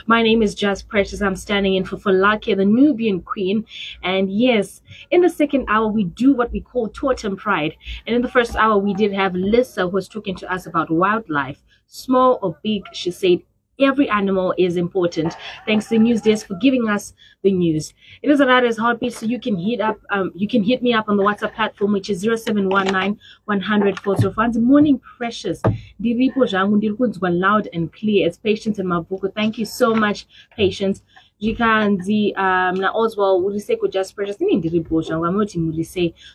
My name is Just Precious. I'm standing in for Falake, the Nubian queen. And yes, in the second hour, we do what we call Totem Pride. And in the first hour, we did have Lissa, who was talking to us about wildlife, small or big. She said every animal is important. Thanks to the news desk for giving us the news. It is Arara's Heartbeat, so you can hit me up on the WhatsApp platform, which is 0719 100 405. Morning, Precious. Loud and clear. It's Patience in Mabuko. Thank you so much, Patience. Jikanzi na Oswald Uliseko Just Precious.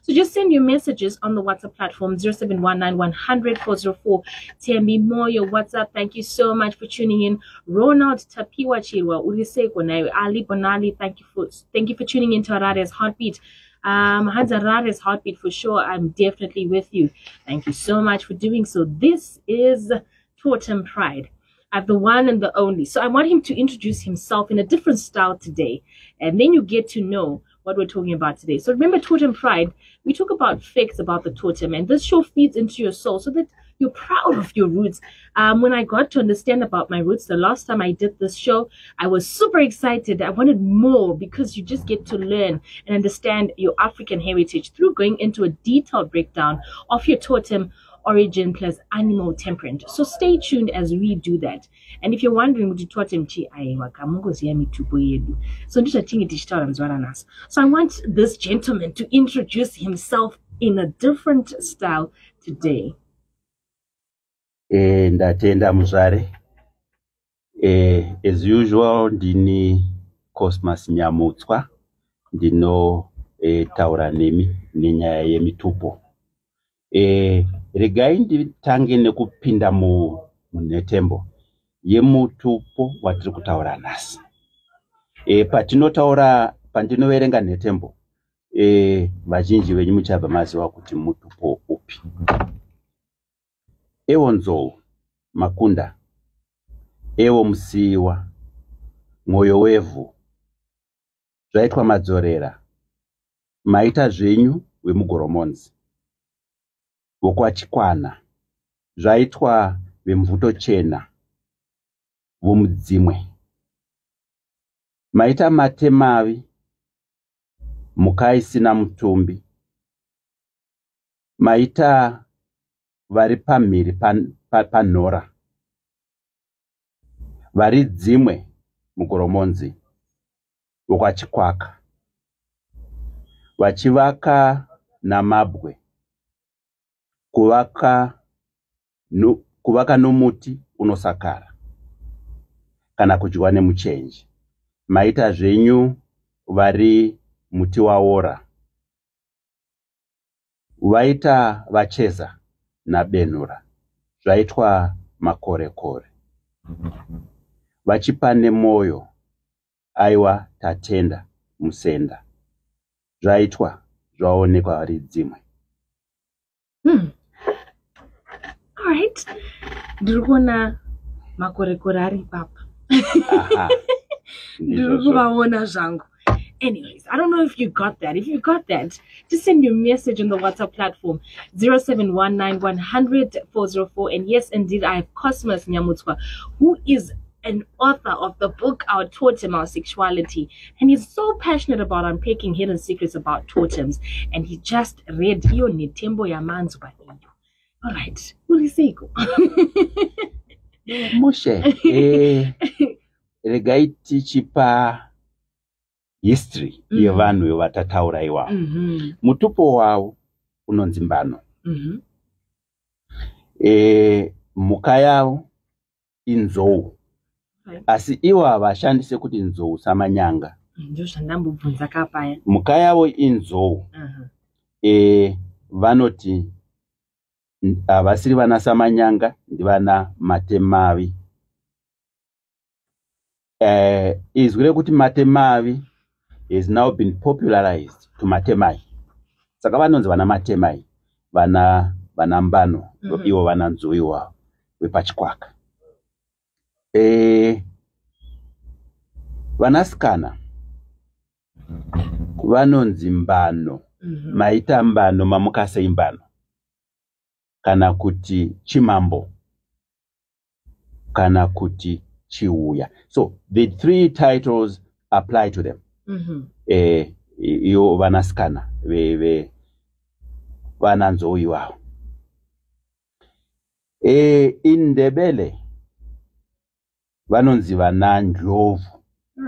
So just send your messages on the WhatsApp platform 0719 100 404. Tell me more your WhatsApp. Thank you so much for tuning in. Ronald Tapiwa Chirwa Uliseko na Ali Bonali. Thank you for tuning in to Harara's Heartbeat. Harara's Heartbeat for sure. I'm definitely with you. Thank you so much for doing so. This is Totem Pride. I have the one and the only. So I want him to introduce himself in a different style today. And then you get to know what we're talking about today. So remember Totem Pride, we talk about facts about the totem. And this show feeds into your soul so that you're proud of your roots. When I got to understand about my roots, the last time I did this show, I was super excited. I wanted more because you just get to learn and understand your African heritage through going into a detailed breakdown of your totem origin plus animal temperament. So stay tuned as we do that. And if you're wondering what totem chi Mutupo yedu. So I want this gentleman to introduce himself in a different style today. Ndatenda muzvare. As usual, ndini Cosmas Nyamutswa, ndino taura nemi nenyaya yeMitupo. Regai nditange nekupinda munetembo yeMutupo watiri kutaura nhasi. Pandinoverenga netembo, vazhinji venyu muchabva maziva kuti Mutupo upi. Ewo nzou, makunda, ewo musiwa, mwoyo wevhu, zvaitwa madzorera, maita zvenyu vemugoromonzi, vokwachikwana, zvaitwa vemvuto chena, vomudzimwe, maita matemavi, mhuka isina mutumbi, maita vari pamhiri panhora, vari dzimwe mugoromonzi, vokwachikwaka, vachivaka namabwe, kuvaka nomuti unosakara, kana kudyiwa nemuchenji, maita zvenyu vari muti waora, vaita vacheza nabenura, zvaitwa makore-kore, vachipa nemoyo, aiwa tatenda musenda, zvaitwa zvaonekwa vari dzimwe. All right. Ndikuona makore-kore ari papa. Ndikuvaona zvangu. Anyways, I don't know if you got that. If you got that, just send your message on the WhatsApp platform 0719 100 404. And yes, indeed, I have Cosmas Nyamutswa, who is an author of the book Our Totem, Our Sexuality. And he's so passionate about unpacking hidden secrets about totems. And he just read Iyo Netembo Yamanzwa. All right. Uliseko. Moshe. Regai tichipa history yevanhu vatataura iwavo. Mutupo wavo unonzi Mbano. Mhuka yavo inzou. Asi ivo havashandise kuti nzou samanyanga. Mhuka yavo inzou. Vanoti havasiri vana samanyanga, ndivana matemavi. Izwi rekuti matemavi has now been popularized to matemai. Saka vanonzi vana matemai, vana Mbano, ivo vana nzou iwavo vepachikwaka. Vanasikana vanonzi Mbano, maita Mbano mamukasei Mbano, kana kuti Chimambo, kana kuti chiuya. So the three titles apply to them. Iyo vanasikana vana nzou iwawo. In Ndebele vanonzi vana ndlovu.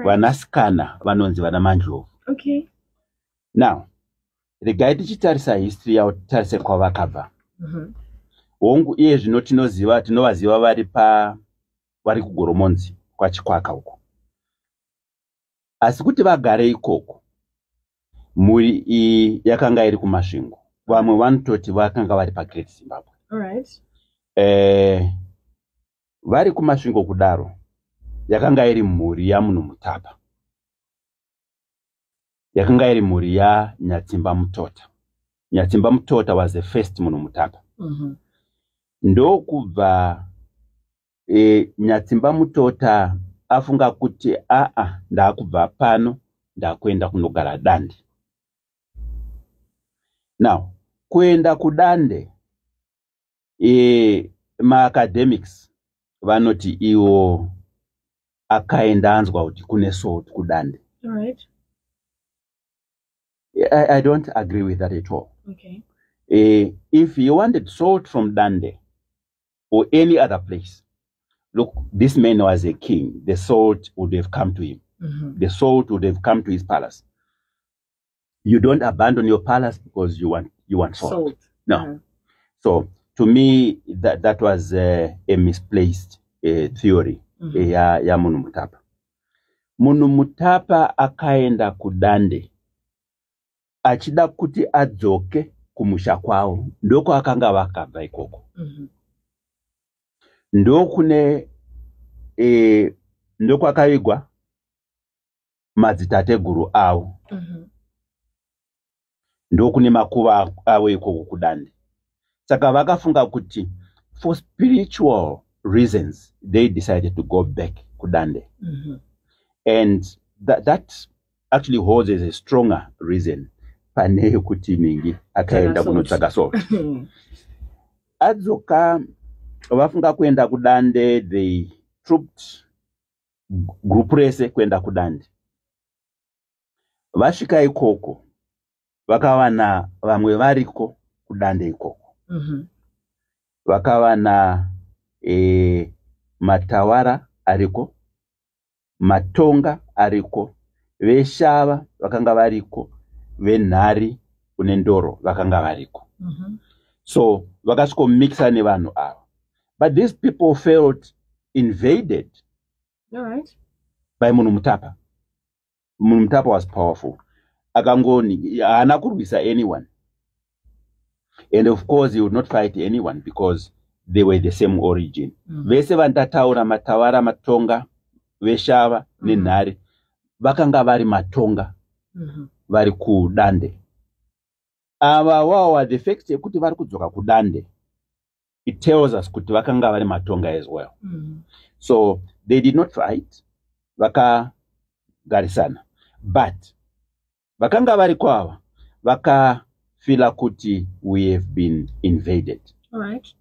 Vanasikana vanonzi vana mandlovu. Okay. Now, regai tichitarisa history yavo tarise kwavakabva. Hongu iye zvino tinovaziva vari kuGoromonzi kwaChikwaka uko. Asi kuti vagare ikoko, muri iyi yakanga iri kumasvingo. Vamwe vanototi vakanga vari paGreat Zimbabwe. All right. Vari kumasvingo kudaro, yakanga iri mhuri yamunhu Mutapa. Yakanga iri mhuri yaNyatsimba Mutota. Nyatsimba Mutota was the first munhu Mutapa. Ndokubva Nyatsimba Mutota afunga kuti ndakubva pano ndakuenda kunogara Dande. Now, kuenda kuDande, ma-academics vanoti iwo akaenda anzwa kuti kune salt kuDande. All right. I don't agree with that at all. Okay. If you wanted salt from Dande or any other place, look, this man was a king. The salt would have come to him. The salt would have come to his palace. You don't abandon your palace because you want salt. No. So to me, that was a misplaced theory. Ya munhu Mutapa. Munhu Mutapa akaenda kuDande achida kuti adzoke kumusha kwawo. Ndoko akanga vakabva ikoko. Ndokune ndoko akavigwa madzitateguru avo. Ndokune makuva avo ikoko kuDande. Saka vakafunga kuti for spiritual reasons they decided to go back kuDande. And that actually holds as a stronger reason pane kuti ningi akaenda kunotsvaga salt. Adzoka vafunga kuenda kuDande, they trooped group rese kuenda kuDande. Vasvika ikoko vakawana vamwe variko kuDande ikoko. Vakawana matawara ariko, matonga ariko, veshava vakanga variko, venhari unendoro vakanga variko. So vakasviko mixa nevanhu ava. But these people felt invaded. All right. By munhu Mutapa. Munhu Mutapa was powerful. Akangoni haana kurwisa anyone. And of course he would not fight anyone because they were the same origin. Vese vandataura matawara, matonga, veshava nenhari vakanga vari matonga vari kuDande. Ava wao the fact yekuti vari kudzoka kuDande, it tells us kuti vakanga vari matonga as well. So they did not fight, vakagarisana. But vakanga vari kwava vakafila kuti we have been invaded. All right.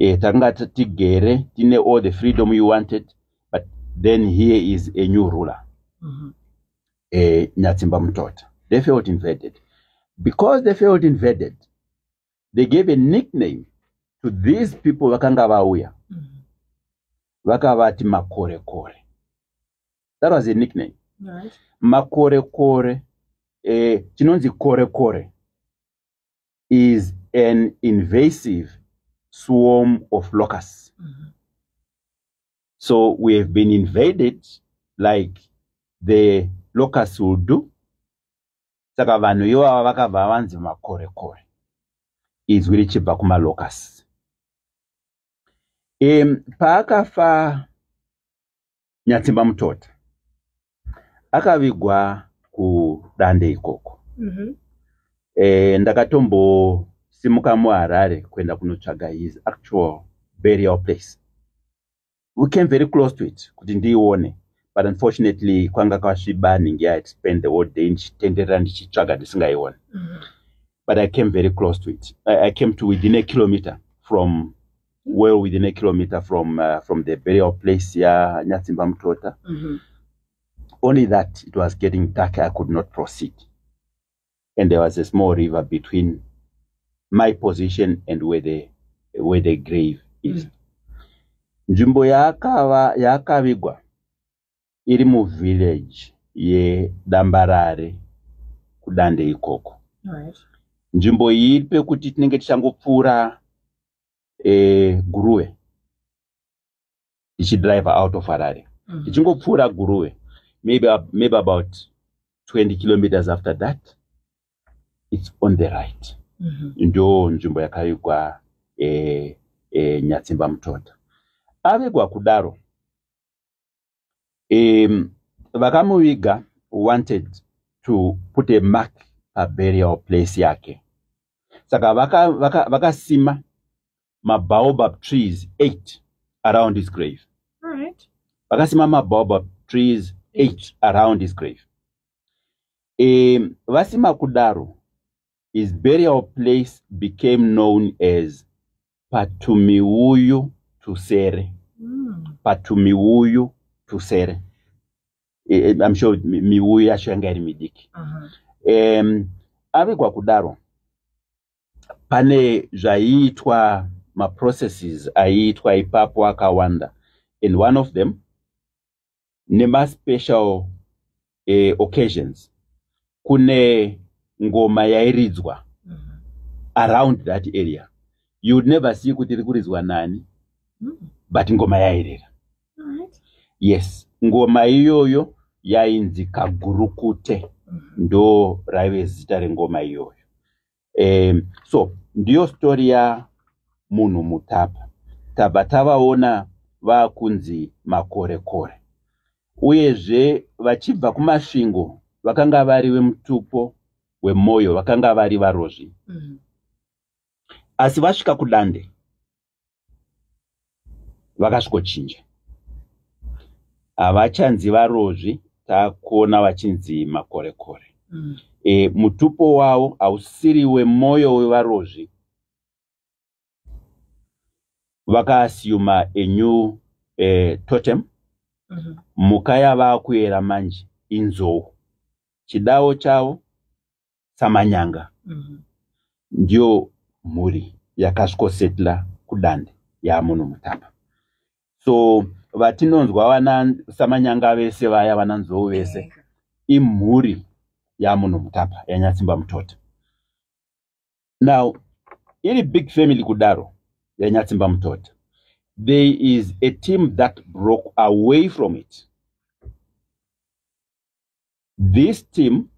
Takanga tigere tine all the freedom you wanted, but then here is a new ruler. Nyatsimba Mutota. They felt invaded. Because they felt invaded, they gave a nickname to these people vakanga vauya. Vakavati makore kore. That was a nickname. Right. Makore kore, chinonzi kore kore, is an invasive swarm of locusts. So we have been invaded like the locusts will do. Saka vanhu iwava vakabva vanzi makore kore. Izwi richibva kuma locusts. Paakafa Nyatsimba Mutota, akavigwa kuDande ikoko. Ndakatombosimuka muHarare kuenda kunotsvaga his actual burial place. We came very close to it kuti ndiione, but unfortunately kwanga kwasviba ningi I had spent the whole day ndichitenderera ndichitsvaga ndisingaione. But I came very close to it. I came to within a kilometer from well within a kilometer from the burial place here, Nyatsimba Mtota. Only that it was getting dark, I could not proceed. And there was a small river between my position and where the grave is. Njimbo yakavigwa iri mu village ye Dambarare kudande ikoko. Njimbo iyi iri pekuti tinenge tichangopfuura Guruwe drive out of Harare. Tichingopfuura Guruwe, maybe about 20 kilometers after that, it's on the right. Ndio njimbo yakavigwa Nyatsimba Mtota. Avigwa kudaro, vakamuviga wanted to put a mark a burial place yake. Saka vakasima baobab trees 8 around his grave. Alright. Vakasima baobab trees 8 around his grave. Vasima kudaro, his burial place became known as Patumiuyu Tusere. Patumiuyu Tusere. I'm sure miuyu yacho yanga iri midiki. Avigwa kudaro, pane zvaitwa processes aiitwa ipapo akawanda, and one of them nema special occasions kune ngoma yairidzwa around that area. You would never see kuti rikuridzwa nani, but ngoma yairira. Yes, ngoma iyoyo yainzi Kagurukute, ndo raive zita rengoma iyoyo. So ndiyo story ya munhu Mutapa. Tavaona vakunzi makore-kore. Uyezve vachibva kumasvingo vakanga vari weMutupo, weMoyo, vakanga vari varozvi. Asi vasvika kudande vakasvikochinja. Havachanzi varozvi, takuona vachinzi makore-kore. Mutupo wavo hausiri weMoyo wevarozvi. Vakaasuma a new totem. Muka yavakuyera manje inzou. Chidao chavo samanyanga. Ndio mhuri yakasvikosetla kudande ya munhu Mutapa. So vatinonzwa vana samanyanga vese vaya vana nzou vese imhuri ya munhu Mutapa ya Nyatsimba Mtota. Now, iri big family kudaro ya Nyatsimba Mtota, there is a team that broke away from it. This team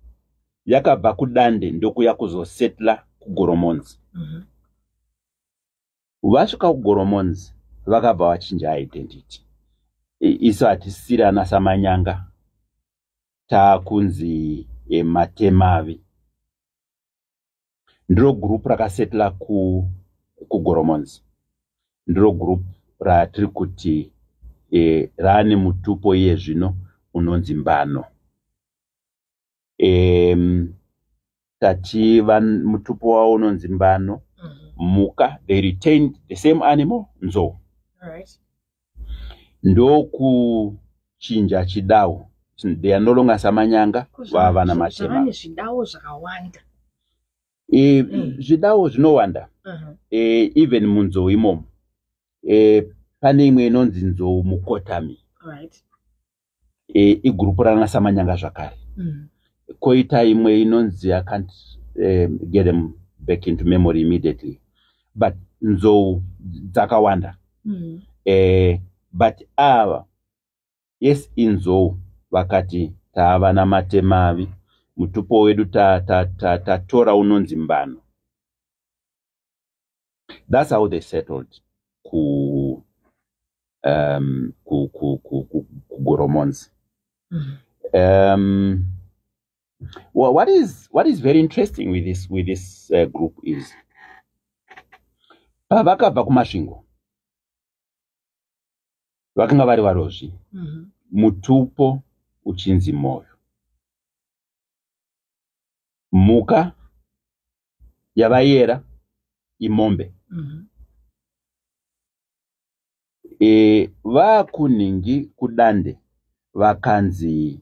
yakabva kudande ndokuya kuzosetla kuGoromonzi. Vasvika kuGoromonzi vakabva vachinja identity. Isu hatisiri ana samanyanga, takunzi matemavi. Ndiro group rakasetla kuGoromonzi. Ndiro group ratiri kuti rane Mutupo iye zvino unonzi Mbano. Tachiva Mutupo wavo unonzi Mbano. Muka, they retained the same animal, nzou. Ndoku chinja chidao. They are no longer samanyanga, vavana matema. Zvidao zvinowanda. Even munzou imomo. Pane imwe inonzi nzou Mukotami. Igrupu rana samanyanga zvakare. Koita imwe inonzi, I can't get them back into memory immediately. But nzou dzakawanda. But yes, inzou vakati tava na matemavi, Mutupo wedu tatora unonzi Mbano. That's how they settled Goromonzi. Well, what is very interesting with this group is vakabva kumasvingo vakanga vari varozvi. Mutupo uchinzi Moyo. Muka yavayera imombe. vakuningi kudande vakanzi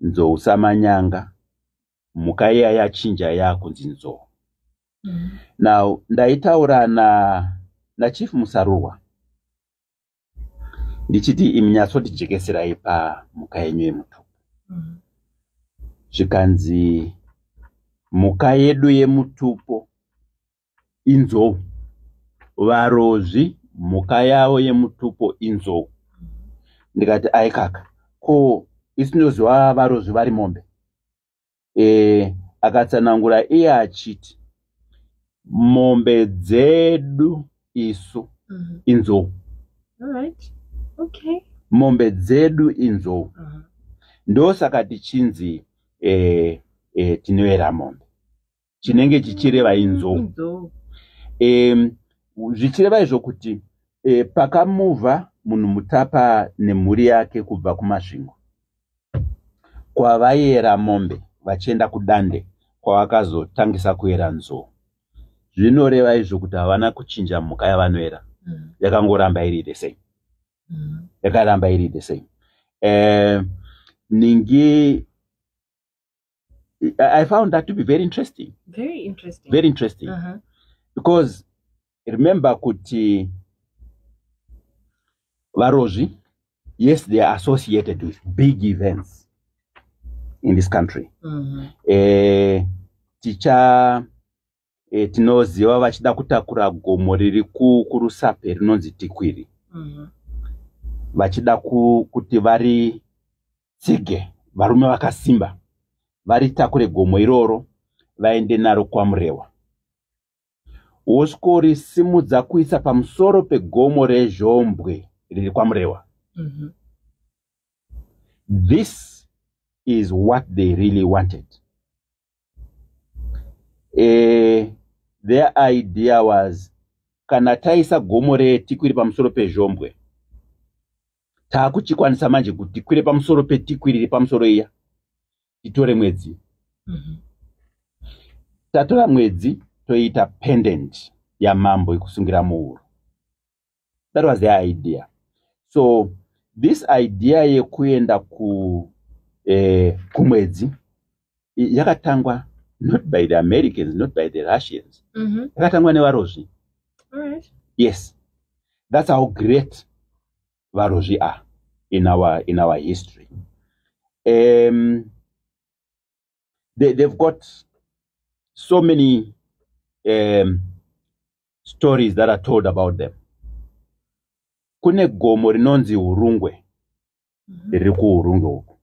nzou samanyanga, mhuka iya yachinja yakunzi nzou. Now ndaitaura na Chief Musarurwa ndichiti iminyatsotijekesirai pamhuka yenyu yemutupo. Zvikanzi mhuka yedu yemutupo inzou, varozvi mhuka yavo yemutupo inzou. Ndikati aikaka, ko isinoziva varozvi vari mombe? Akatsanangura iye achiti mombe dzedu isu inzou. Alright. Okay. Mombe dzedu inzou. Ndosaka tichinzi tinoera mombe. Chinenge chichireva inzou. Zvichireva izvo kuti pakamuvha munhu mutapa nemhuri yake kubva kumasvingo, kwavayera mombe vachienda kudande kwavakazotangisa kuyera nzou. Zvinoreva izvo kuti havana kuchinja mhuka yavanoera. Yakangoramba iri the same. Yakaramba iri the same. Ningi, I found that to be very interesting. Very interesting. Very interesting. Because remember kuti varozvi, yes, they are associated with big events in this country. Tinoziva vachida kutakura gomo riri kurusape rinonzi Tikwiri. Vachida kuti vari tsige varume vakasimba varitakure gomo iroro vaende naro kwaMurewa. Wosvika simudza kuisa pamusoro pegomo rezhombwe riri kwaMurewa. This is what they really wanted. Their idea was, kana taisa gomo reTikwiri pamusoro pezhombwe, takuchikwanisa manje kuti tikwire pamusoro peTikwiri iri pamusoro iya, titore mwedzi. Tatora mwedzi toita pendant ya mambo ikusungira muhuro. That was their idea. So this idea yekuenda kumwedzi yakatangwa not by the Americans, not by the Russians. Yakatangwa nevarozvi. Alright. Yes. That's how great varozvi are in our history. They've got so many stories that are told about them. Kune gomo rinonzi Urungwe. Riri kuUrungwe uko.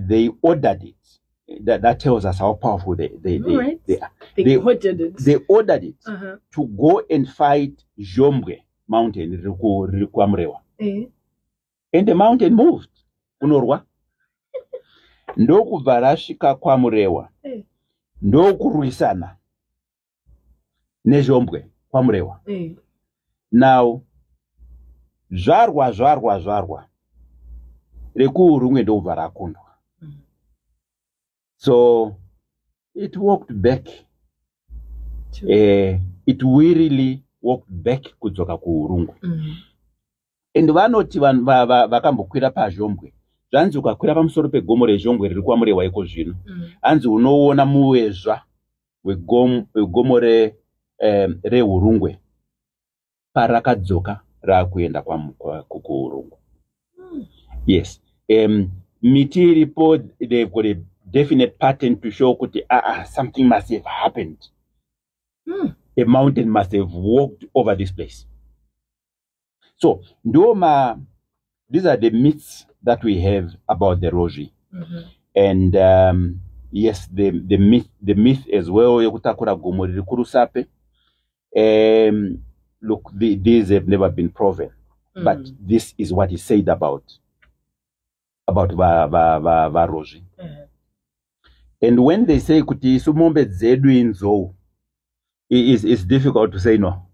They ordered it. That tells us how powerful they are. They ordered it. They ordered it to go and fight Zhombwe mountain riri kwaMurewa. And the mountain moved. Unorwa. Ndokubva rasvika kwaMurewa. Ndokurwisana nezhombwe kwaMurewa. Now zvarwa rekuUrungwe ndobva rakundwa. So it walked back. It wearily walked back kudzoka kuUrungwe. And vanoti vakambokwira pazhombwe, zvanzi ukakwira pamusoro pegomo rezhombwe riri kwaMurewa iko zvino, hanzi unoona muvezva wegomo reUrungwe parakadzoka rakuenda kuUrungwe. Yes. Miti iripo, they've got a definite pattern to show kuti something must have happened. A mountain must have walked over this place. So these are the myths that we have about the Roji. And yes, the myth as well yokutakura gomo riri kurusape. Look, these have never been proven, but this is what is said about Varoji. And when they say kuti sumombe zedu inzou, it's difficult to say no.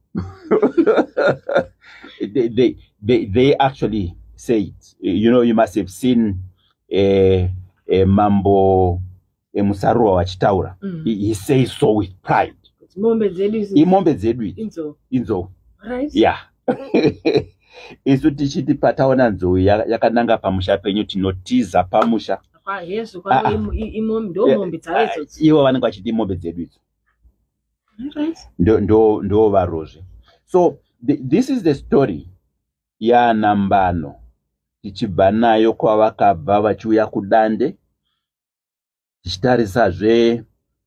They actually say it. You know, you must have seen Mambo Musarurwa wachitaura. He says so with pride. Mombe zedu Inzou. Right. Yeah. isu tichiti pataona nzou yakananga pamusha penyu tinotiza pamusha. Ivo vanenge vachiti mombe dzedu idzo. Ndo varozve. So this is the story yana Mbano tichibva nayo kwavakabva vachiuya kudande tichitarisazve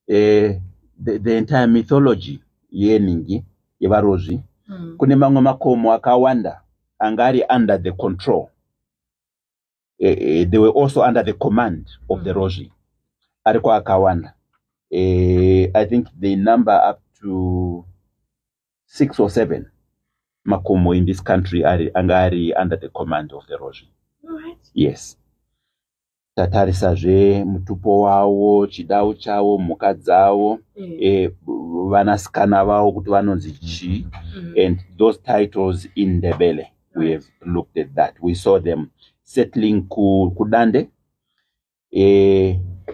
the entire mythology yeningi yevarozvi. Kune mamwe makomo akawanda angari under the control. They were also under the command of the Rozhi. Ariko akawanda. I think they number up to 6 or 7 makomo in this country angari under the command of the Rozhi. All right. Yes. Tatarisazve mutupo wavo, chidau chavo, mhuka dzavo, vanasikana vavo kuti vanonzi chi, and those titles in Ndebele. We have looked at that. We saw them settling kudande,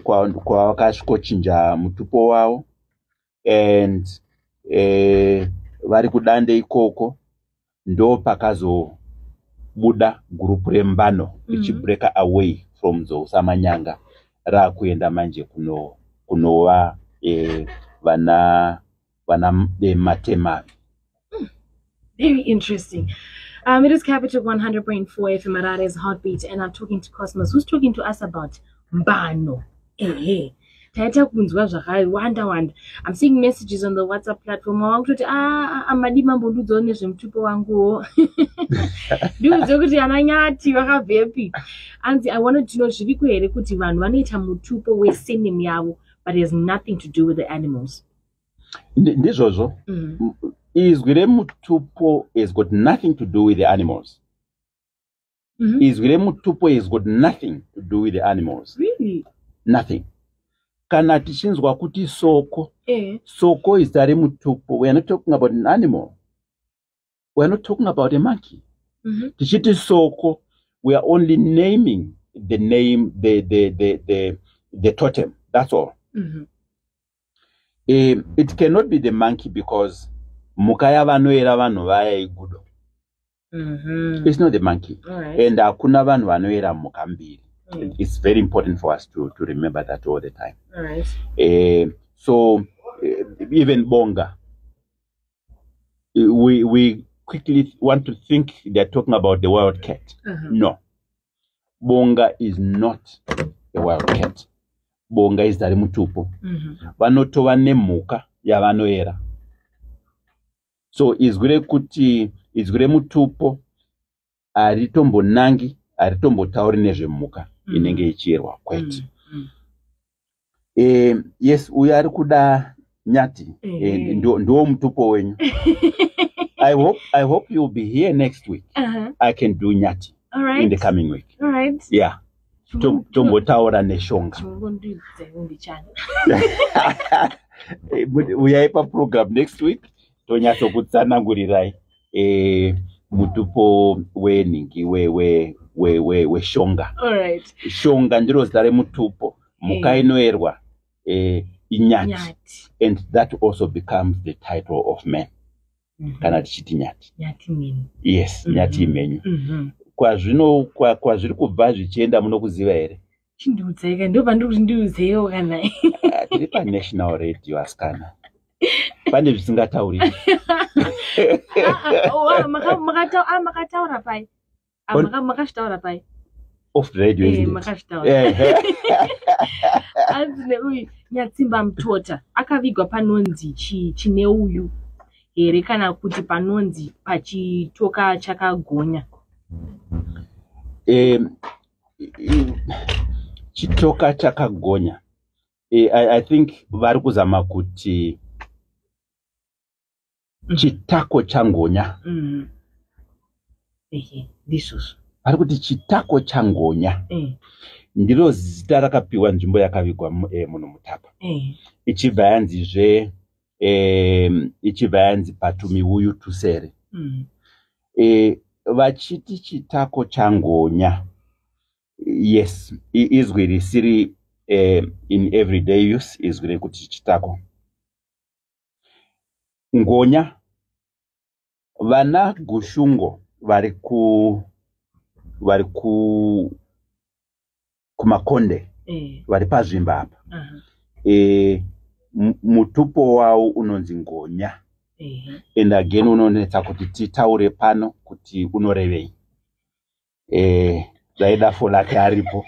kwa vakasvikochinja mutupo wavo, and vari kudande ikoko ndo pakazobuda gurupu reMbano break away from nzou samanyanga rakuenda manje kunova vana matema. Very interesting. It is Capital 100.4 FM Harare's Heartbeat, and I'm talking to Cosmos, who's talking to us about Mbano. Taita kunzwa zvakawanda. I'm seeing messages on the WhatsApp platform. Wakutoti amadima mbondudzo nezvemutupo wanguwo. Ndiudzo kuti ananyati vakabvepi. And I wanted to know zviripo here kuti vanhu vanoita mutupo wesenem yavo, but it has nothing to do with the animals. Ndizvozvo. Izwi remutupo has got nothing to do with the animals. Izwi remutupo has got nothing to do with the animals. Really? Nothing. Kana tichinzwa kuti soko. Soko is the remutupo. We are not talking about an animal. We are not talking about a monkey. Tichiti soko, we are only naming the name, the totem. That's all. It cannot be the monkey because mukaya vanoera vanhu vaya igudo. It's not the monkey. And hakuna vanhu vanoera muka mbiri. It's very important for us to remember that all the time. So even bonga, we quickly want to think they're talking about the wild cat. No, bonga is not a wild cat. Bonga is dari mutupo. Vanotova nemuka yavanoera. So izgure mutupo aritombo nangi, aritombo tauri nezvemuka inenge ichierwa kwete. Yes, uya ari kuda nyati, ndo mutupo wenyu. I hope you'll be here next week. I can do nyati in the coming week. All right. Yeah. Tombo taura neshonga. Uya ipa program next week. Tonyaso kutsanangurirai mutupo weningi we shonga. All right. Shonga ndiro zita remutupo. Muka inoerwa inyati. And that also becomes the title of man. Kana tichiti nyati. Nyati menyu. Yes, nyati menyu. Kwa zviri kubva zvichienda munokuziva here? Chindiudzeka ndo pandiri ndiuzeyo kana. Tiri pa national radio askana. Pane zvisingatauri. Makataura pai. Makashtaura pai. Off the radio, isn't it? Makashtaura. Azine uyu Nyatsimba Mutota akavigwa panonzi chineuyu here kana kuti panonzi pachitoka chakagonya. Chitoka chakagonya. I think vari kuzama kuti chitako changonya. Ndizvozvo. Vari kuti chitako changonya. Ndiro zita rakapiwa nzvimbo yakavigwa muno Mutapa. Ichibva yanzi Patumiuyu Tusere. Vachiti chitako changonya. Yes, izwi risiri in everyday use, izwi rekuti chitako. Ngonya vana gushungo vari kumakonde vari pazvimba apa. Mutupo wavo unonzi ngonya. And again unonetsa kuti titaure pano kuti unorevei. Zaida folake aripo.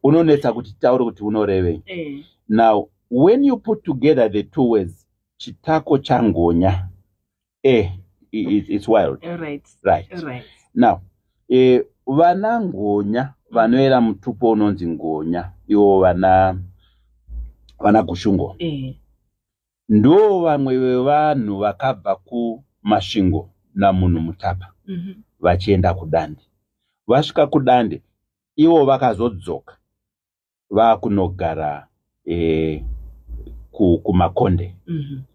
Unonetsa kuti titaure kuti unorevei. Now when you put together the two words chitako changonya, it's wild. Right. Now vana ngonya vanoera mutupo unonzi ngonya, iwo vana gushungo. Ndo vamwe vevanhu vakabva kumasvingo namunhu mutapa vachienda kudande. Vasvika kudande ivo vakazodzoka vakunogara kumakonde,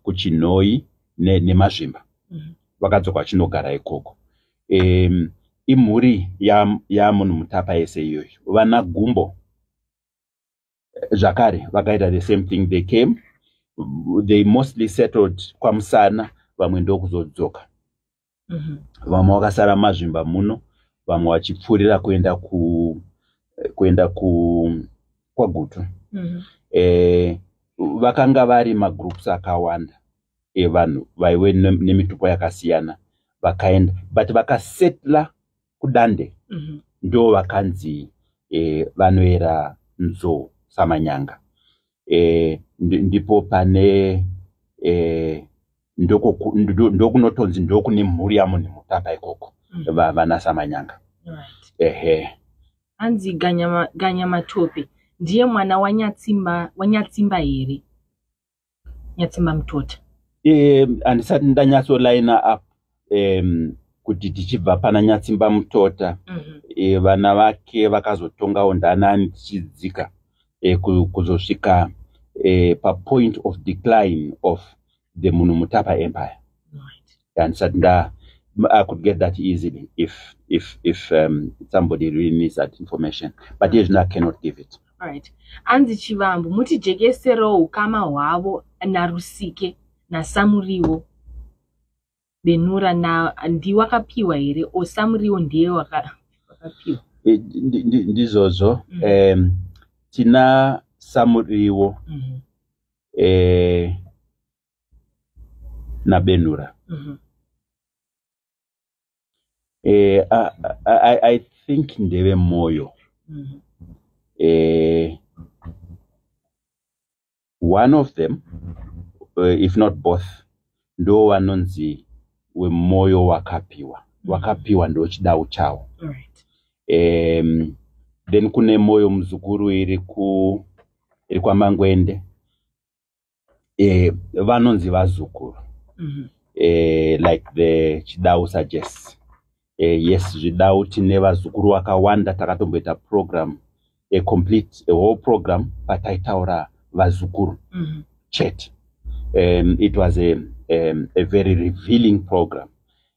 kuchinhoi nemazvimba. Vakadzoka vachinogara ikoko. Imhuri yamunhu mutapa yese iyoyo. Vana gumbo zvakare vakaita the same thing. They came, they mostly settled kwamusana, vamwe ndokuzodzoka. Vamwe vakasara mazvimba muno, vamwe vachipfuurira kuenda kwagutu. Vakanga vari magroups akawanda evanhu vaive nemitupo yakasiyana vakaenda, but vakasetla kudande ndo vakanzi vanoera nzou samanyanga. Ndipo pane ndokunotonzi ndokune mhuri yamunhu mutapa ikoko vana samanyanga. Anzi ganya matope ndiye mwana wanyatsimba here? Nyatsimba mutota. Handisati ndanyatsolayina up kuti tichibva pana nyatsimba mutota vana vake vakazotongawo ndanani tichidzika kuzosvika point of decline of the munhu mutapa empire. Handisati I could get that easily if somebody really needs that information, but yes, I cannot give it. All right. Anzi Chivambu muti jekesero ukama hwavo narusike na samuriwo benura na ndi wakapiwa here o samuriwo ndiye wakapiwa. Ndizozo tina samuriwo na benura. I think ndeve moyo. One of them, if not both, ndo vanonzi wemoyo wakapiwa. Wakapiwa ndo chidau chao. Then kune moyo mzukuru iri kwa Mangwende. Vanonzi vazukuru. Like the chidau suggests. Yes, zvidau tine vazukuru vakawanda takatomboita program, a whole program pataitaura vazukuru chat. It was a very revealing program.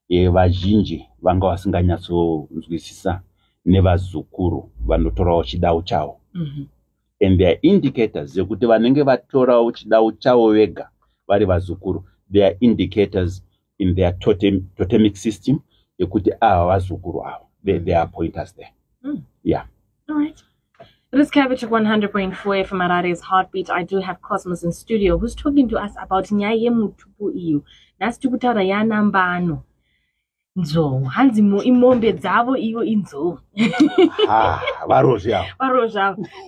Vazhinji vanga vasinganyatsonzwisisa nevazukuru vanotorawo chidau chavo. And there are indicators zekuti vanenge vatorawo chidau chavo vega vari vazukuru. There are indicators in their totemic system yekuti vazukuru avo. There are pointers there. Yeah. All right. It is Cabbage 100.4 from Harare's Heartbeat. I do have Cosmos in studio who's talking to us about Nyaye Mutupo iyo. Nasi tikutaura yana Mbano. Nzou. Hanzi imombe dzavo iyo inzou. Varozha.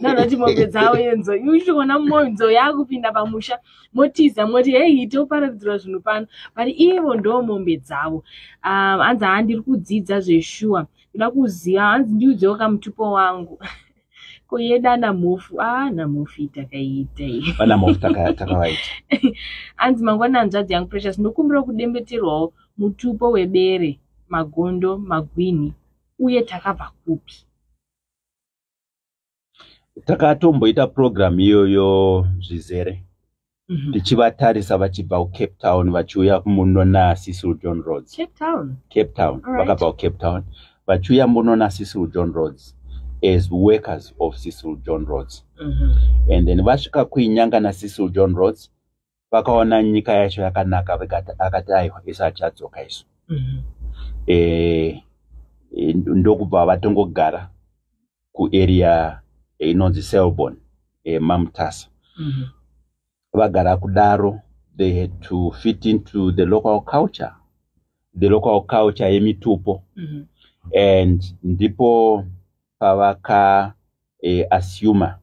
Nanoti mombe dzavo inzou. Uchiona nzou yakupinda pamusha. Motiza moti hey toparadzira zvinhu pano. But ivo ndo mombe dzavo. Hanzi handiri kudzidza zveshuwa. Ndoda kuziva hanzi ndiudzewo kamutupo wangu. Koyeda namofu namofu takaita namofu takawaita. Hanzi mangwana nzvadzi yangu Precious ndokumbira kudembeterwawo mutupo webere, magondo, magwini uye takabva kupi? Takatomboita program iyoyo zvizere. Tichivatarisa vachibva kuCape Town vachiuya muno naCecil John Rhodes. Cape Town. Vakabva kuCape Town vachiuya muno naCecil John Rhodes as workers of Cecil John Rhodes. And then vasvika kuinyanga naCecil John Rhodes vakaona nyika yacho yakanaka akati aiwa isu achadzoka isu. Ndokubva vatongogara kuarea inonzi Selborne, Mamtasa. Vagara kudaro, they had to fit into the local culture yeMutupo. And ndipo pavaka assume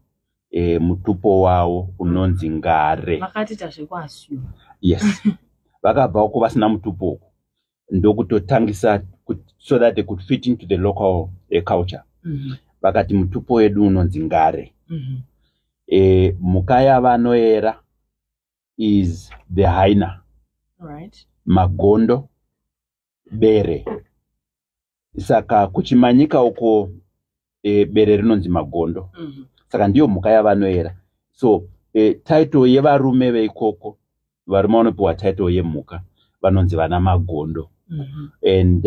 mutupo wavo unonzi ngare. Vakatita zvekuassume. Yes. Vakabva uko vasina mutupo uko. Ndokutotangisa so that they could fit into the local culture. Vakati mutupo wedu unonzi ngare. Muka yavanoera is the hyena. Right. Magondo, bere. Saka kuchimanyika uko bere rinonzi magondo. Saka ndiyo muka yavanoera. So title yevarume veikoko, varume vanopiwa title yemuka, vanonzi vana magondo. And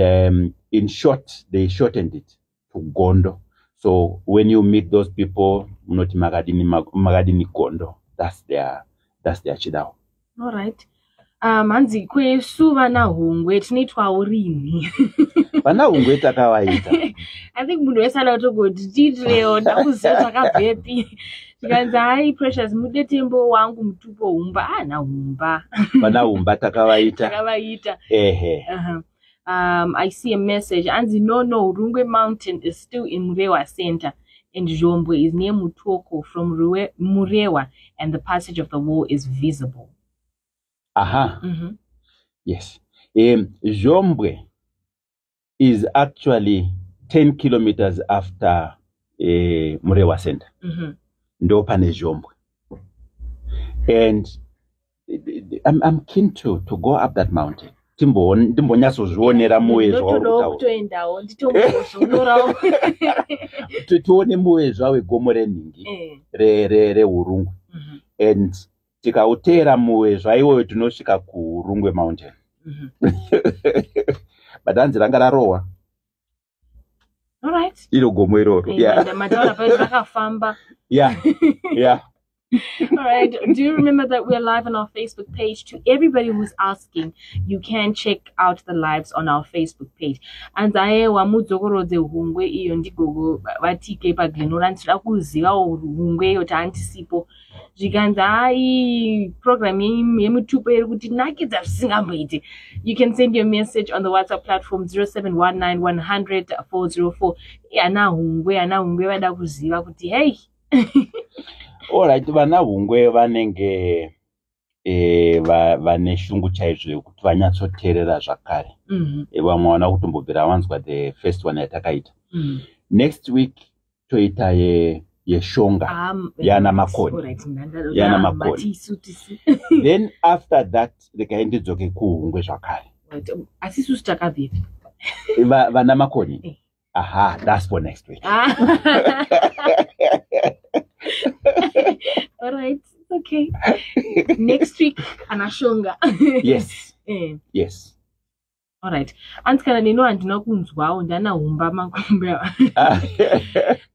in short, they shortened it to gondo. So when you meet those people, munoti magadini gondo. That's their chidao. All right. Hanzi kwesu vana hungwe tinoitwawo rini? Vana hungwe takavaita. I think munhu wese anotogoti tiitirewo ndakuziva takabvepi. Tikanzi hai Precious mude tembo wangu mutupo humba. Na humba. Vana humba takavaita. Takavaita. Ehe. I see a message. Anzi no, Rungwe Mountain is still in Murewa Center. And Zhombwe is near Mutoko from Murewa, and the passage of the wall is visible. Aha. Yes. Zhombwe is actually 10 kilometers after Murewa Center. Ndo pane Zhombwe. And I'm keen to go up that mountain. Ndimbonyasozvionera muwezva tione muwezva wegomo renhingi reurungwe. And tikautera muwezva iwoyo tinosvika kuRungwe Mountain. But hanzi ranga rarohwa. All right. Iro gomo iroro. Yeah. All right. Do you remember that we're live on our Facebook page? To everybody who's asking, you can check out the lives on our Facebook page. And I wamudzokoroze hungwe iyo ndigogo vatike paglenora ndira kuziva hungwe iyo taantisipo. Zvikanzi hai program yemutupo iri kuti nakidza zvisingamboiti. You can send your message on the WhatsApp platform 0719100404. Ana hungwe vada kuziva kuti hey. Alright, vana hungwe vanenge vane shungu chaizvo yekuti vanyatsoteerera zvakare. Vamwe vana kutombobvira vanzwa the first one yatakaita. Next week toita yeshonga yana makoni. Then after that rekaendedzoke kuhungwe zvakare. Asi susu takabvepi? Vana makoni. Aha, that's for next week. All right, okay. Next week, anashonga. Yes. Yes. All right. Antikana nino andina kunzwawo ndana humba makumbera.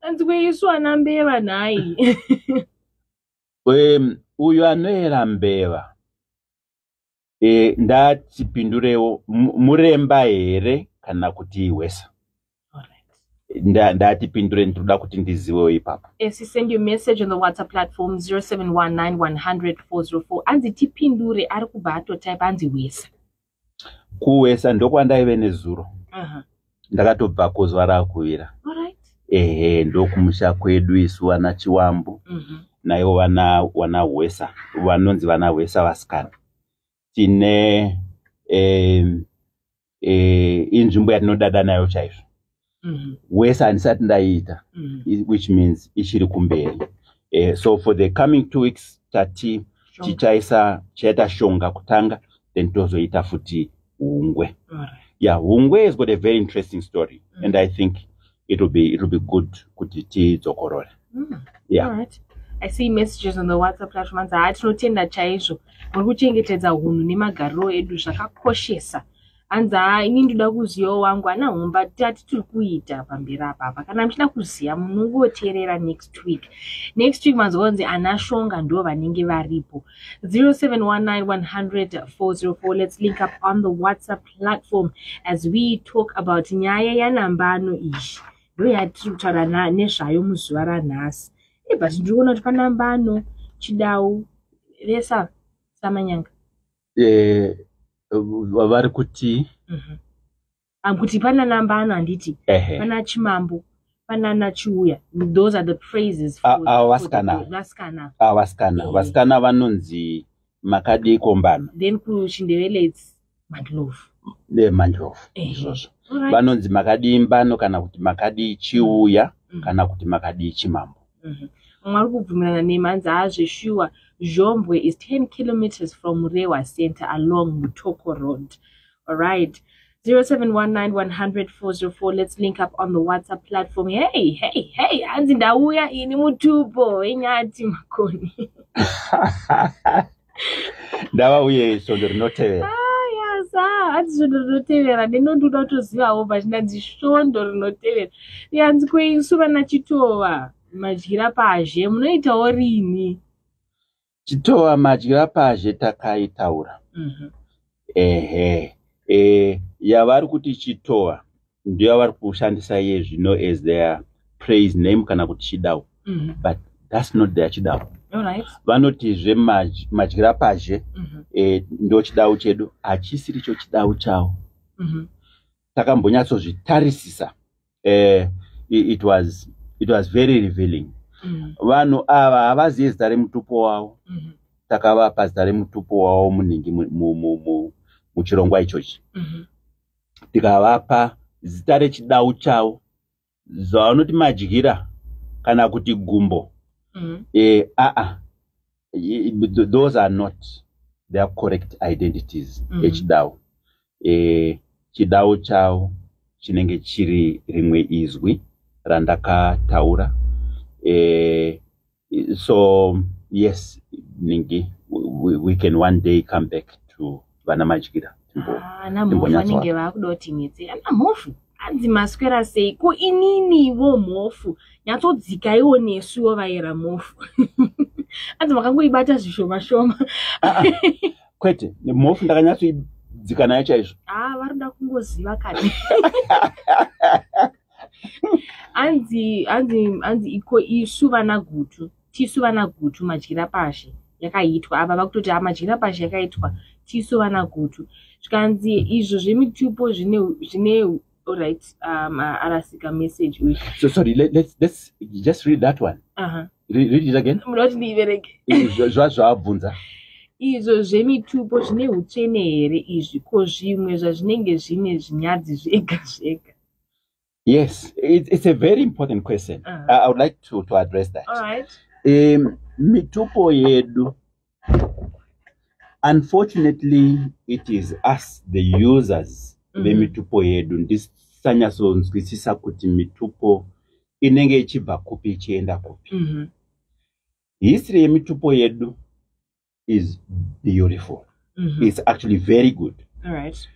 Antikwe isu anambeva nai. Uyu anoera mbeva. Ndatipindurewo muremba here kana kuti iwesa. Ndatipindure ndoda kuti ndiziwewo ipapo. Yes, send your message on the WhatsApp platform 0719100404. Anzi tipindure ari kubva atotype anzi wesa. Kuwesa ndokwandaive nezuro. Ndakatobva kuzuva rakuwira. Alright. Ndokumusha kwedu isu wana Chiwambu. Naivo wana hwesa. Vanonzi vana hwesa vasikana. Tine inzvimbo yatinodada nayo chaizvo. Wesa andisati ndaita, which means ichiri kumberi. So for the coming 2 weeks tichaita shonga kutanga, then tozoita futi hungwe. Yeah, hungwe has got a very interesting story, and I think it will be good kuti tidzokorore. Yeah. All right. I see messages on the WhatsApp platform. Tinotenda chaizvo muri kuchengetedza hunhu nemagariro edu zvakakoshesa. anza ini ndoda kuziva wangu ana homba tati tiri kuita pamberi apa kana muchida kuziva munongoteerera next week mazonzi ana shonga ndo vanenge varipo 0719100404. Let's link up on the WhatsApp platform as we talk about nyaya yanambano ishi ndo yatiri kutaura nezvayo muzuva ranhasi. But ndiri kuona kuti pana Mbano, Chidau vesa samanyanga vari kuti kuti pana nambano handiti pana Chimambo pana nachiuya. Those are the phrases for vasikana vanonzi makadiko Mbano, then kuchindevele it's mandlovu izvozvo vanonzi makadi Mbano kana kuti makadi chiuya kana kuti makadi Chimambo. Mwari kubvumirana nemanzi azveshuwa. Zhombwe is 10 kilometers from Rewa Center along Mutupo Road. All right. 0719100404. Let's link up on the WhatsApp platform. Hey. Anzi ndauya ini Mutupo enyati makoni. Ndauya sondo rinotevera. Hadzi svondo rinotevera ndinondoda kutozivawo pachinanzi svondo rinotevera. Yanzi kweisu vana Chitova madyira pazhe munoitawo rini? Chitova madyira pazhe takaitaura. Yavari kuti Chitova ndiyo yavari kushandisa iye zvino as their praise name kana kuti Chidau. But that's not their Chidau. Alright. Vanotizve madyira pazhe ndo Chidau chedu, hachisiri cho Chidau chavo. Takambonyatsozvitarisisa. It was very revealing. Vanhu ava havazivi zita remutupo wavo. Takavapa zita remutupo wavo munhingi muchirongwa ichochi. Tikavapa zita reChidau chavo zvavanoti madyira kana kuti gumbo. Those are not their correct identities. Chidau chavo chinenge chiri rimwe izwi randakataura. So yes, Ningi, we can one day come back to vana madyira. Vanenge vakuda kuti ana mhofu anzi maswera sei ko ininiwo mhofu nyatsodzikaiwo nesuwo vaira mhofu. Anzi makangoibata zvishoma. Kwete mhofu ndakanyatsoidzika nayo chaizvo. Varikuda kungoziva kare. Anzi iko isu vana gutu tisu vana gutu madyira pashe yakaitwa ava vakutoti madyira pashe yakaitwa tisu vana gutu zvikanzi izvo zvemitupo zvine alright. Arasika message uyu. So sorry, let's just read that one. Read it again. Munoti ndiivereke. Zvabvunza. Izvo zvemitupo zvine utsvene here izvi ko zvimwe zvazvinenge zvine zvinyadzi zvega zvega? Yes, it's a very important question. I would like to address that. All right. Mitupo yedu, unfortunately, it is us, the users, vemitupo yedu, ndisanyasonzwisisa kuti mitupo inenge ichibva kupi ichienda kupi. History yemitupo yedu is beautiful. It's actually very good. All right.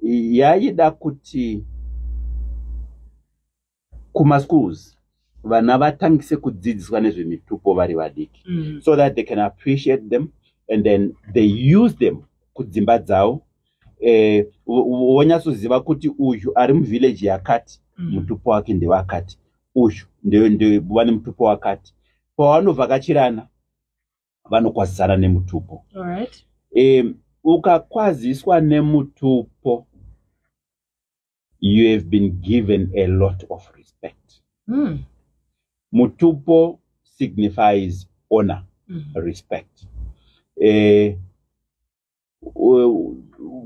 Yaida kuti kuma schools vana vatangise kudzidziswa nezvemitupo vari vadiki, so that they can appreciate them and then they use them kudzimba dzavo. Wonyatsoziva kuti uyu ari muvillage yakati mutupo wake ndewakati, uyu ndevane mutupo wakati. Pavanovhakachirana vanokwazisana nemutupo. Alright. Ukakwaziswa nemutupo, you have been given a lot of respect. Mutupo signifies honor, respect.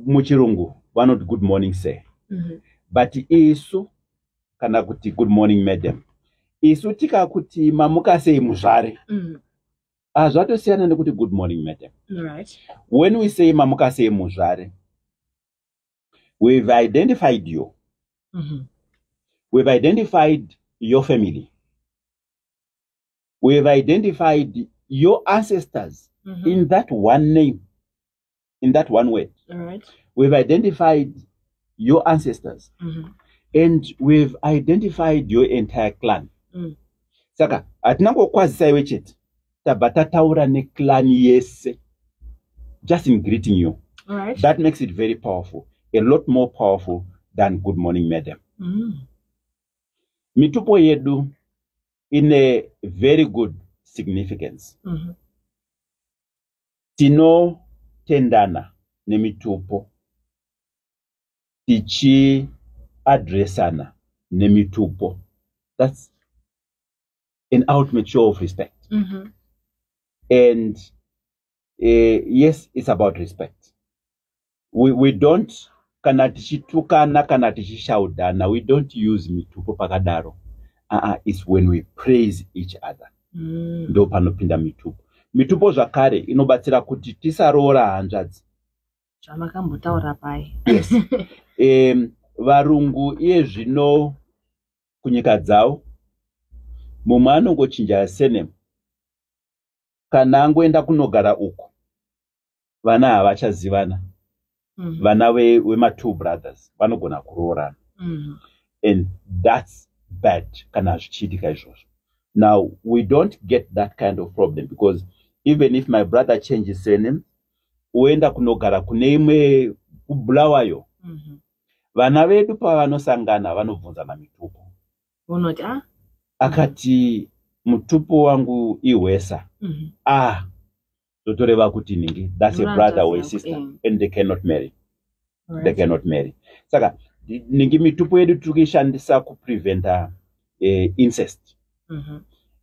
Muchirungu, vanoti good morning sir. But isu kana kuti good morning madam. Isu tika kuti mamuka sei muzvare. Zvatosiyana nekuti good morning madam. Right. When we say mamuka sei muzvare, we've identified you. We've identified your family. We've identified your ancestors in that one name, in that one word. All right. we've identified your ancestors, and we've identified your entire clan. Saka, atinangokwazisa iwe chete, tabata taura ne clan yese, just in greeting you. All right. That makes it very powerful, a lot more powerful than good morning, madam. Mutupo yedu in a very good significance. Tino tendana ne Mutupo, tichi addressana ne Mutupo. That's an ultimate show of respect. And yes, it's about respect. We don't kanatichitukana kanatichishauddana. We don't use Mutupo pakadaro. It's when we praise each other. Ndo panopinda Mutupo. Mutupo zvakare inobatsira kuti tisaroora hanzvadzi. Zvamakambotaura pai. Yes. Varungu iye zvino kunyika dzavo mumwe anongochinja surname kana angoenda kunogara uko vana havachazivana. Vana wema two brothers vanogona kuroorana. And that's bad kana zvichiitika izvozvo. Now we don't get that kind of problem, because even if my brother changes surname uenda kunogara kune imwe kubulawayo, vana vedu pavanosangana vanobvunza maMutupo. Unoti akati Mutupo wangu iwesa. Totoreva kuti ningi, that's a brother or a sister, and they cannot marry. Right. They cannot marry. Saka ningi Mutupo yedu tukishandisa kupreventa incest.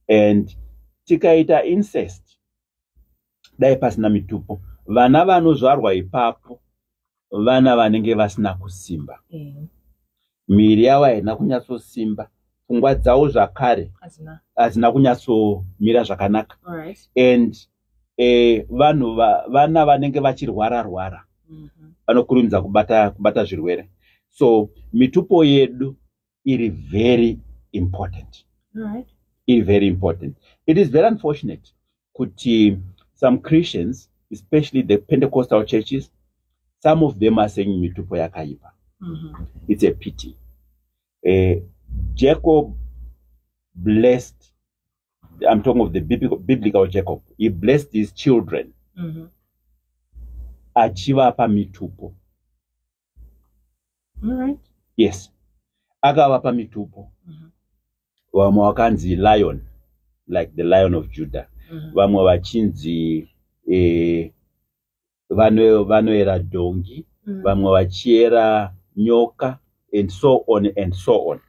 And tikaita incest dai pasina Mutupo, vana vanozvarwa ipapo vana vanenge vasina kusimba. Miri yavo haina kunyatsosimba, pfungwa dzavo zvakare hazina kunyatsomira zvakanaka. And vana vanenge vachirwara vanokurumidza kubata zvirwere. So Mutupo yedu iri very important. Iri very important. It is very unfortunate kuti some Christians, especially the Pentecostal churches, some of them are saying Mutupo yakaipa. It's a pity. Jacob blessed, I'm talking of the biblical Jacob, he blessed his children. Achivapa Mutupo. Yes. Akavapa Mutupo. Vamwe vakanzi lion, like the Lion of Judah. Vamwe vachinzi vanoera dongi, vamwe vachiera nyoka, and so on and so on.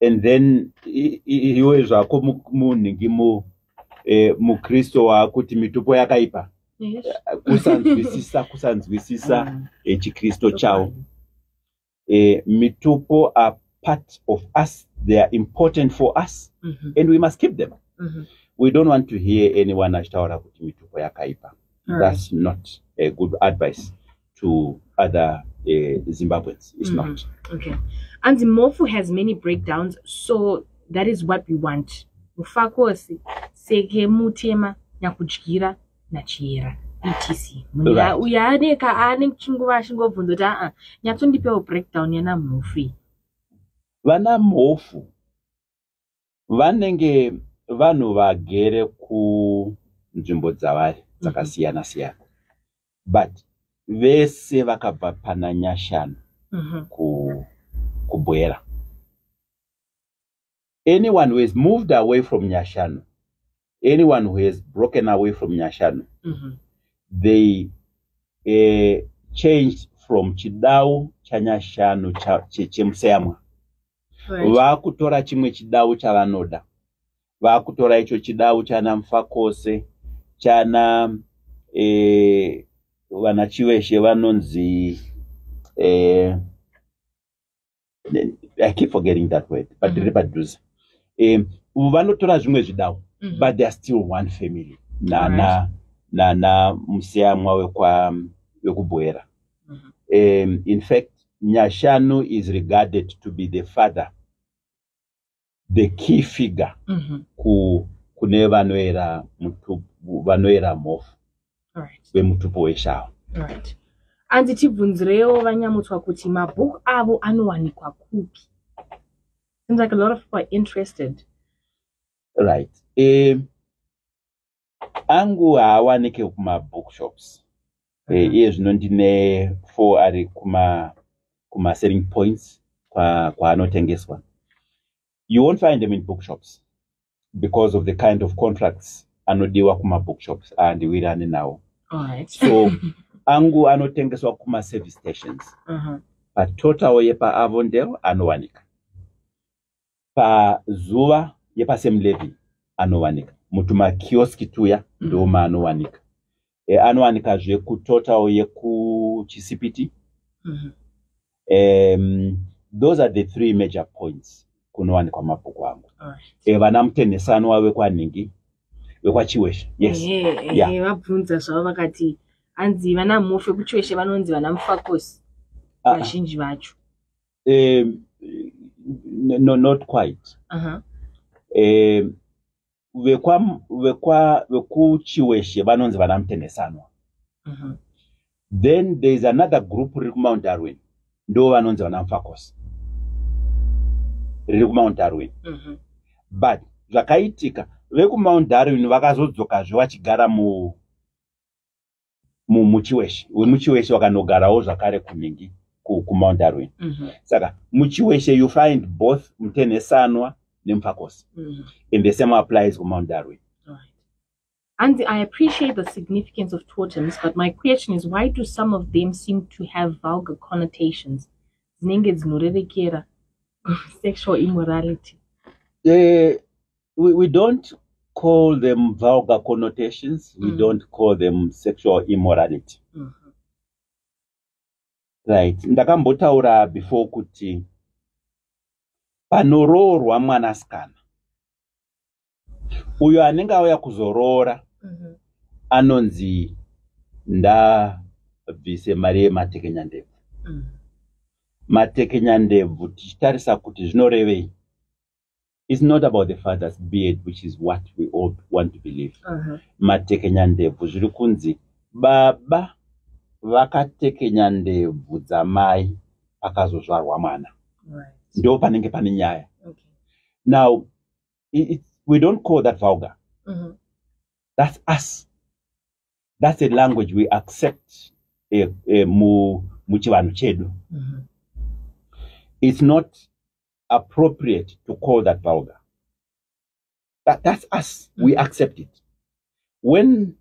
And then iwe zvako munhingi mukristo wakuti Mutupo yakaipa. Kusanzwisisa chikristo chavo. Mutupo are part of us. They are important for us, and we must keep them. We don't want to hear anyone achitaura kuti Mutupo yakaipa. That's not a good advice to other Zimbabweans. It's not. Okay. And the Mofu has many breakdowns, so that is what we want. Ufakosi seke mutema nyakudyira nachiera etc. Uyaaneka ane chinguva chingobvunza kuti nyatsondipewo breakdown yana Mofu. Vana Mofu vanenge vanhu vagere kunzvimbo dzavari dzakasiyana siyana, but vese vakabva pana Nyashanu kubwera. Anyone who has moved away from Nyashanu, anyone who has broken away from Nyashanu, they changed from chidau cha Nyashanu chemuseyamwa. Vakutora chimwe chidau chavanoda. Vakutora icho chidau chana Mufakose, chana vanachiveshe vanonzi I keep forgetting that word, but reproduce. Vanotora zvimwe zvidau, but they are still one family. Nana museyamwa wekubwera. In fact, Nyashanu is regarded to be the father, the key figure kune vanoera Mofu. Mutupo weshao. Right. Anzi tibvunzirewo vanyamutswa kuti mabhuku avo anowanikwa kupi. Seems like a lot of people are interested. Right. Angu haawanike kuma bookshops. Iye zvino ndine 4 ari kuma selling points kwaanotengeswa. You won't find them in bookshops because of the kind of contracts anodiwa kuma bookshops and we run now. All right. So angu anotengeswa kuma service stations. Pa Total yepa Avondale anowanika. Pa Zuva yepa same level anowanika. Mutuma kioski tuya ndoma anowanika. Anowanika zve ku Total yeku Chisipiti. Those are the 3 major points kunowanikwa mabhuku angu. Vana mutenesano wawe kwaningi wekwachiweshe. Yes. Vabvunza zvavo vakati anzi vana mufe kuchiweshe vanonzi vana mufakosi vazhinji vacho. No, not quite. Vekuchiweshe vanonzi vana mutenesanwa. Then there is another group riri kuMount Darwin ndo vanonzi vana mufakosi riri kuMount Darwin. But zvakaitika vekuMount Darwin vakazodzokazve vachigara muchiweshe. Muchiweshe vakanogarawo zvakare kuningi kuMount Darwin. Saka muchiweshe you find both mutenesanwa nemufakosi. And the same applies to Mount Darwin. Right. And I appreciate the significance of totems, but my question is, why do some of them seem to have vulgar connotations? Sexual immorality. We don't call them vulgar connotations. We don't call them sexual immorality. Right. Ndakambotaura before kuti panoroorwa mwanasikana uyo anenge auya kuzoroora anonzi ndabvise mari yematekenya ndebvu. Matekenya ndebvu tichitarisa kuti zvinorevei. It's not about the father's beard, which is what we all want to believe. Matekenya ndebvu zviri kunzi baba vakatekenya ndebvu dzamai akazozvarwa mwana. Ndo panenge pane nyaya. Now we don't call that vulgar. That's us. That's a language we accept muchivanhu chedu. It's not appropriate to call that vulgar. That's us. We accept it. When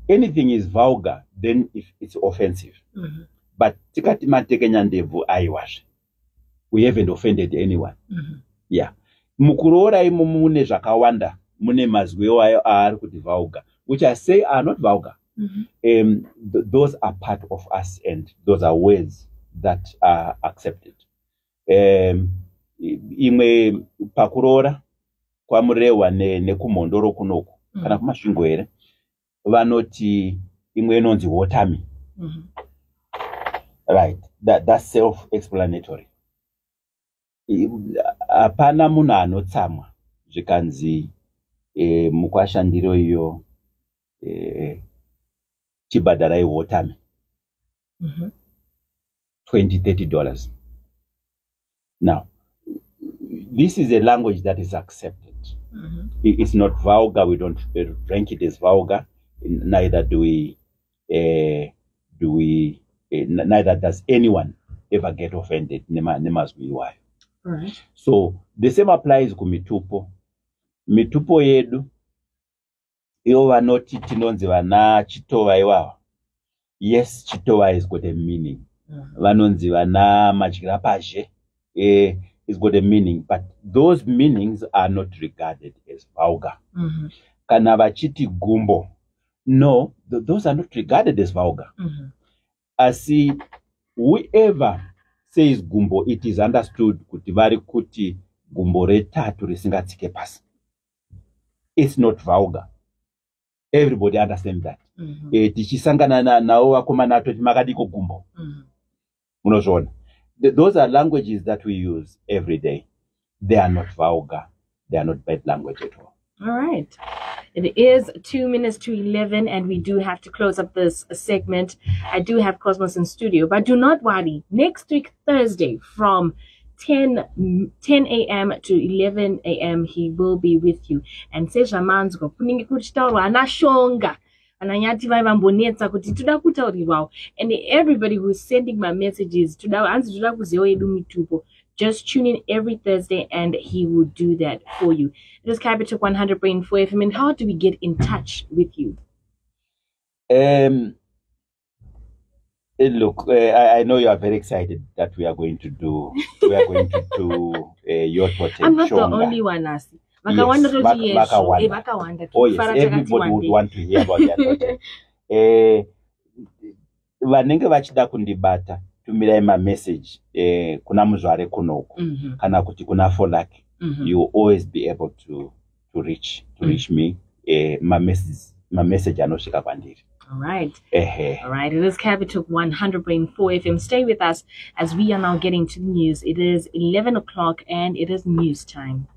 anything is vulgar, then it's offensive. But tikati matekenya ndebvu aiwazve. We haven't offended anyone. Yeah. Mukuroora imo mune zvakawanda, mune mazwiwo ayo ari kuti vulgar, which I say are not vulgar. Those are part of us, and those are words that are accepted. Imwe pakuroora kwamurewa nekumhondoro kunoku kana kumasvingo here vanoti imwe inonzi wotami. Right. That's self-explanatory. Hapana munhu anotsamwa zvikanzi mukwashandiro iyo chibhadharai wotami $20-30. Now, this is a language that is accepted. It's not vulgar. We don't rank it as vulgar. Neither do we. Neither does anyone ever get offended. Right. So the same applies to Mutupo. Mutupo yedu iwo vanoti tinonzi vana chitova iwawa. Yes, chitova has got a meaning. Vanonzi vana madyira pazhe. It's got a meaning, but those meanings are not regarded as vulgar. Kana vachiti gumbo, no, those are not regarded as vulgar. Asi whoever says gumbo, it is understood kuti vari kuti gumbo retatu risingatsike pasi. It's not vulgar. Everybody understands that. Tichisangana nao vakomana atoti makadiko gumbo. Munozvona. Those are languages that we use every day. They are not vulgar. They are not bad language at all. All right. It is 2 minutes to 11, and we do have to close up this segment. I do have Cosmos in studio, but do not worry. Next week, Thursday, from 10 a.m. to 11 a.m., he will be with you. And Seja Manzgo, kuningi kuchitaurwa anashonga. Ananyati vaivambonetsa kuti toda kutaurirwawo. And everybody who's sending my messages, hanzi toda kuziva yedu Mutupo. Just tune in every Thursday and he will do that for you. It is Capital 100.4 FM. And how do we get in touch with you? Look, I know you are very excited that we are going to do your Totem. I'm not the only one, Nasi. Yes, oh yes, everybody would want to hear about their Totem. Vanenge vachida kundibata tumira my message kuna muzvare kunoko kana kuti kuna folaki you will always be able to reach me my message anosvika kwandiri. All right. All right. It is Capital 100.4 FM. Stay with us as we are now getting to the news. It is 11 o'clock and it is news time.